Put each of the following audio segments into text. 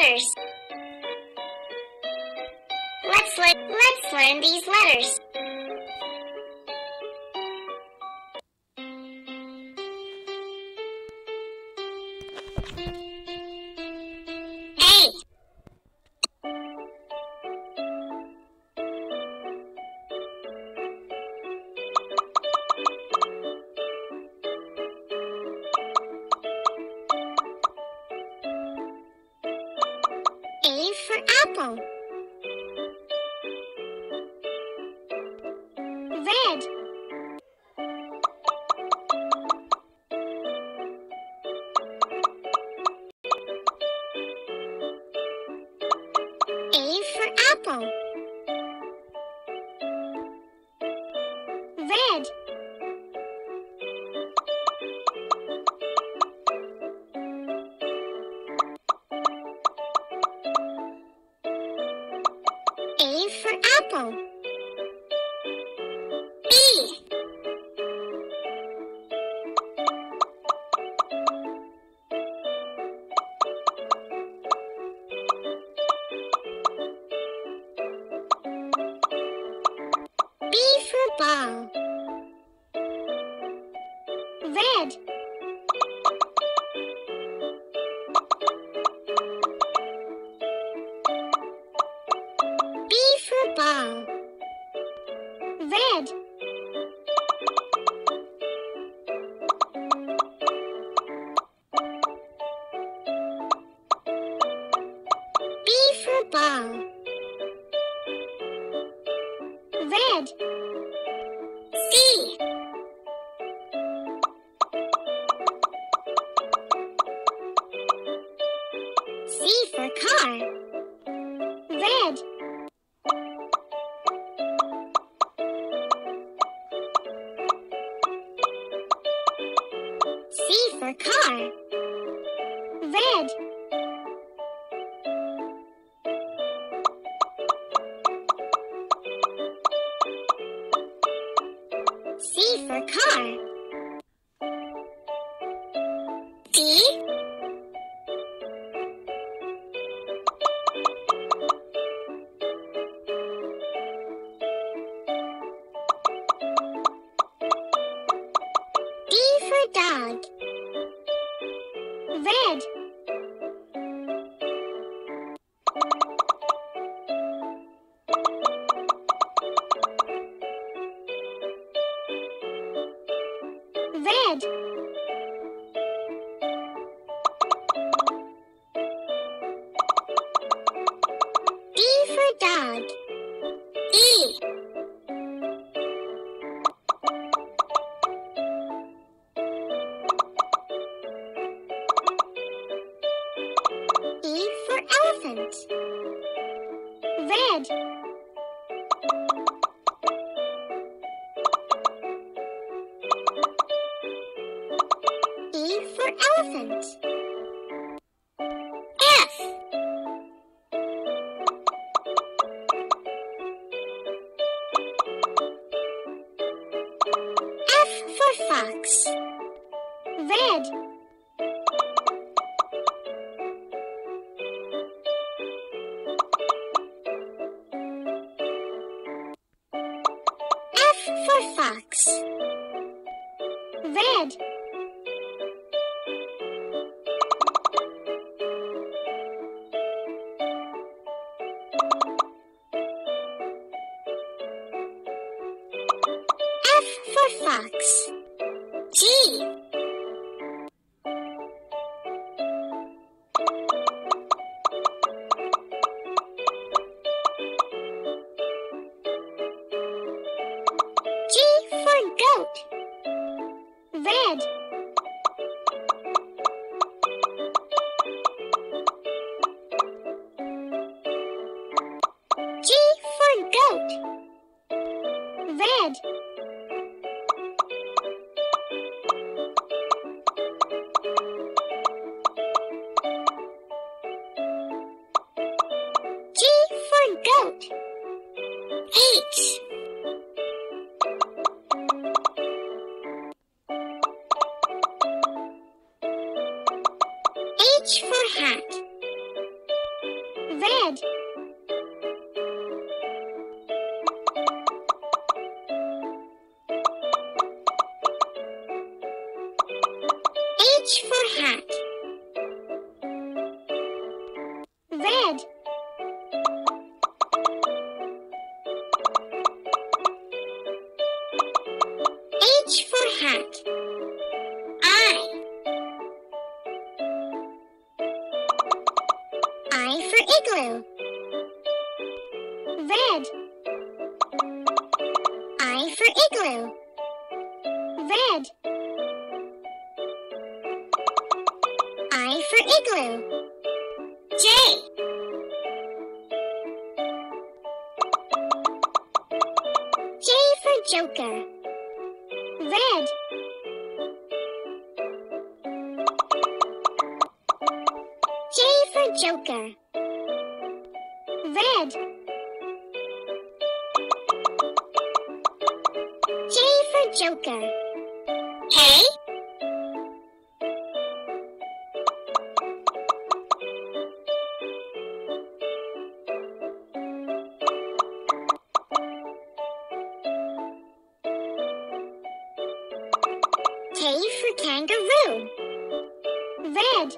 letters. Let's learn these letters. A. A for apple. Red. A for apple. Red. A for apple. B. B for ball. Red. B for ball. Red. B for ball. Red. C. C for car. Red. C for car. Red. C for car. D. D for dog. Red. Red. D for dog. E. E for elephant. Red. E for elephant. F. F for fox. Red. F for fox. Red. F for fox. G. G for goat. Red. G for goat. Red. G for goat. H. H for hat. Red. H for hat. Red. H for hat. I for igloo. Red. I for igloo. Red. I for igloo. J. J for joker. Red. J for joker. Red. J for joker. K. K for kangaroo. Red.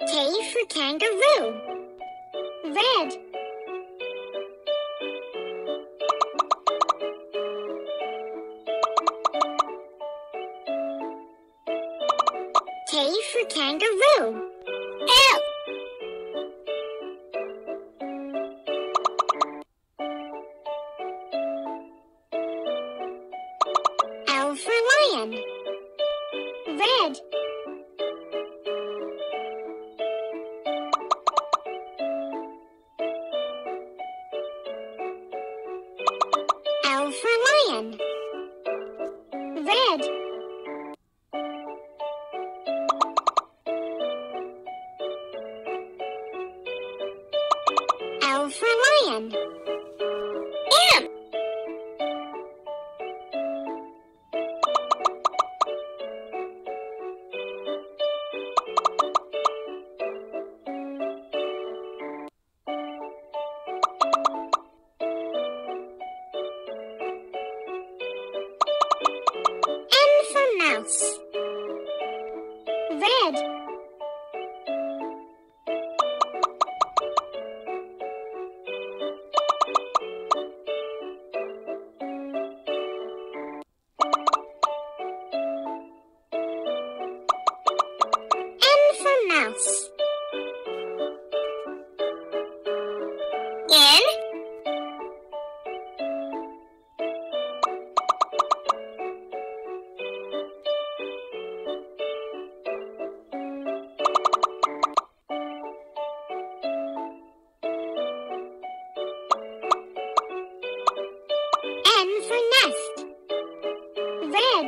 K for kangaroo. Red. K for kangaroo. L. L for lion. Red. L for lion. Red. L for lion. M. N for mouse. Red. N for mouse. N. N for nest. Red.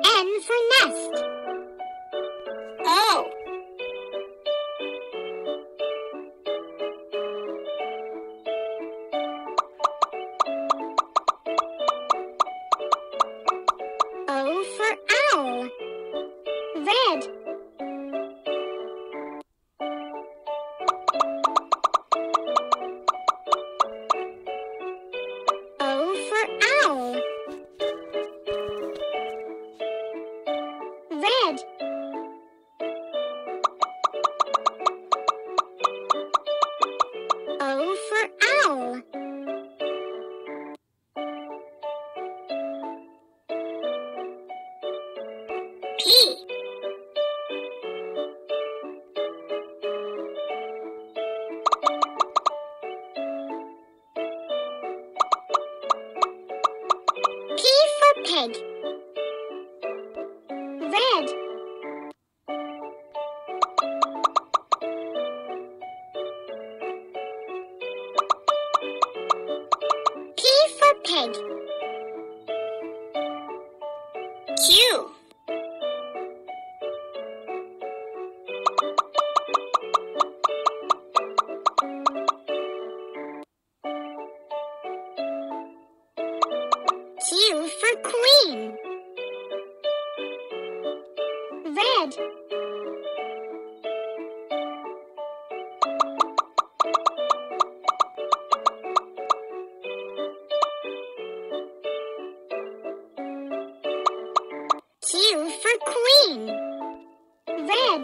N for nest. O. O for owl. Red. O for owl. Red. O for owl. P. P for pig. Red. P for pig. Q. Q for queen. Red. Q for queen. Red.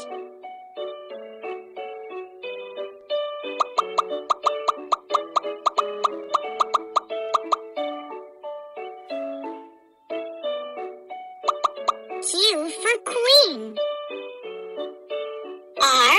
Q for queen. R.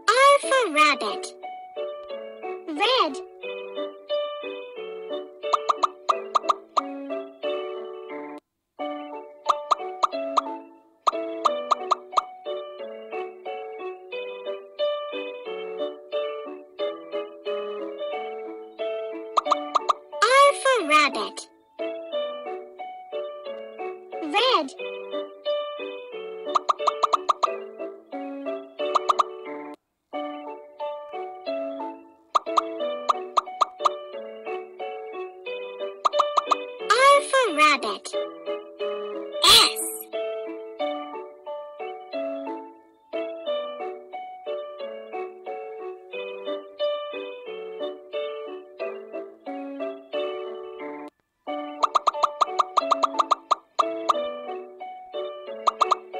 R for rabbit. Red. R for rabbit. Red. R for rabbit. S.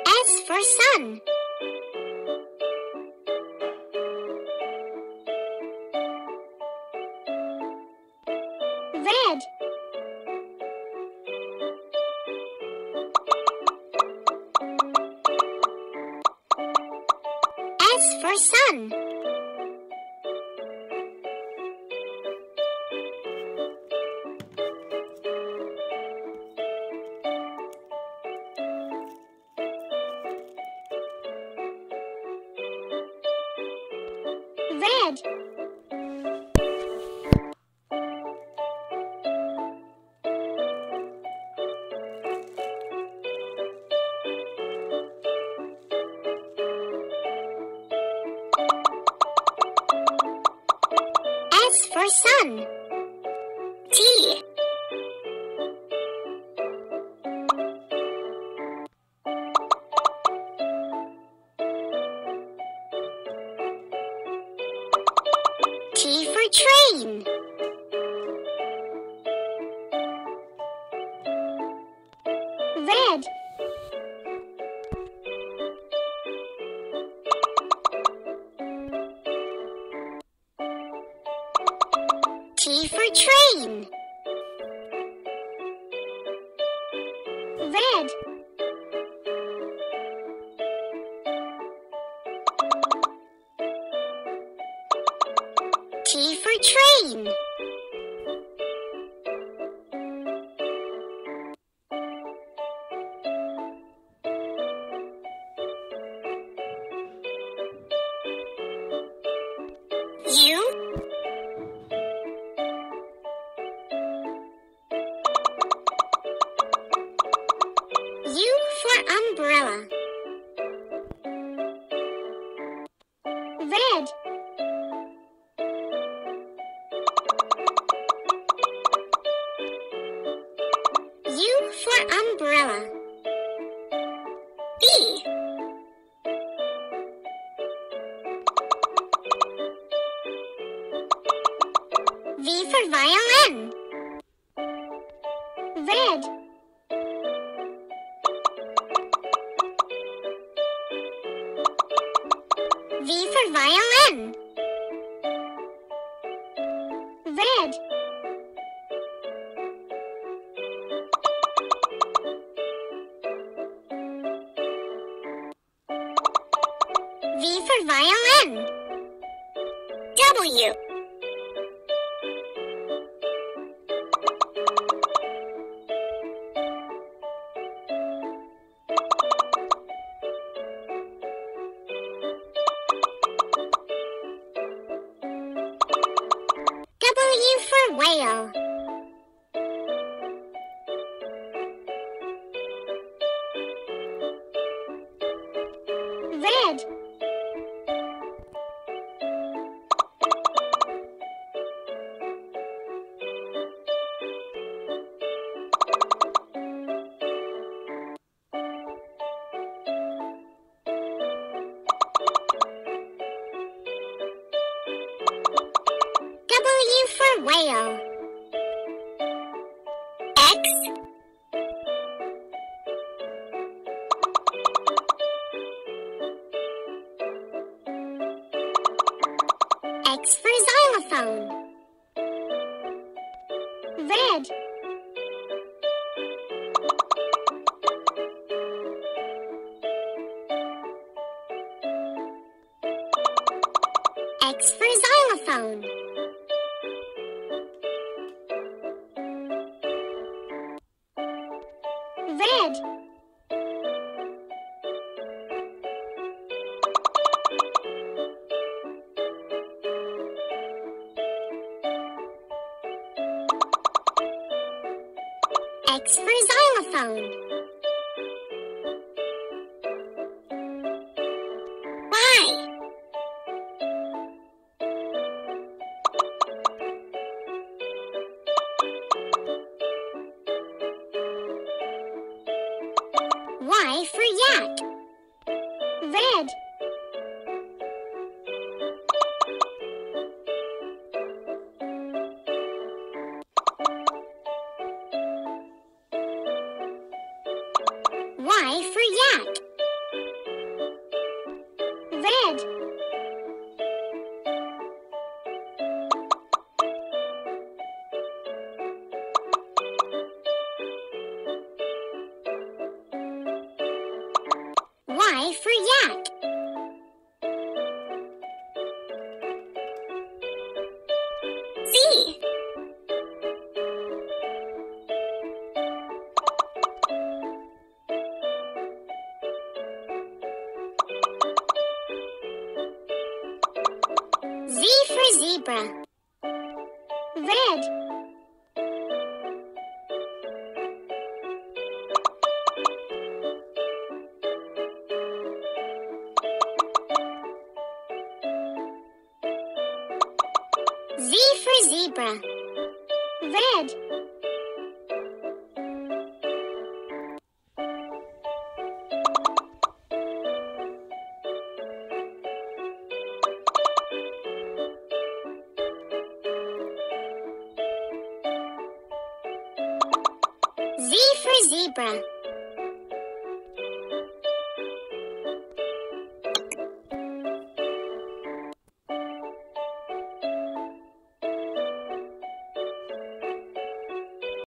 S for sun. Red. S for sun. Red. S for sun. T. T for train. Red. T for train. Red. T for train. U. U for umbrella. Red. U for umbrella. V. V for violin. Red. V for violin. Red. V for violin. W. X. X for xylophone. Red. X for xylophone. Red. X for xylophone. Y. Y for yak. Red. Y for yak. Red. Y for yak. Z. Z for zebra. Red. Z for zebra. Red. Z for zebra.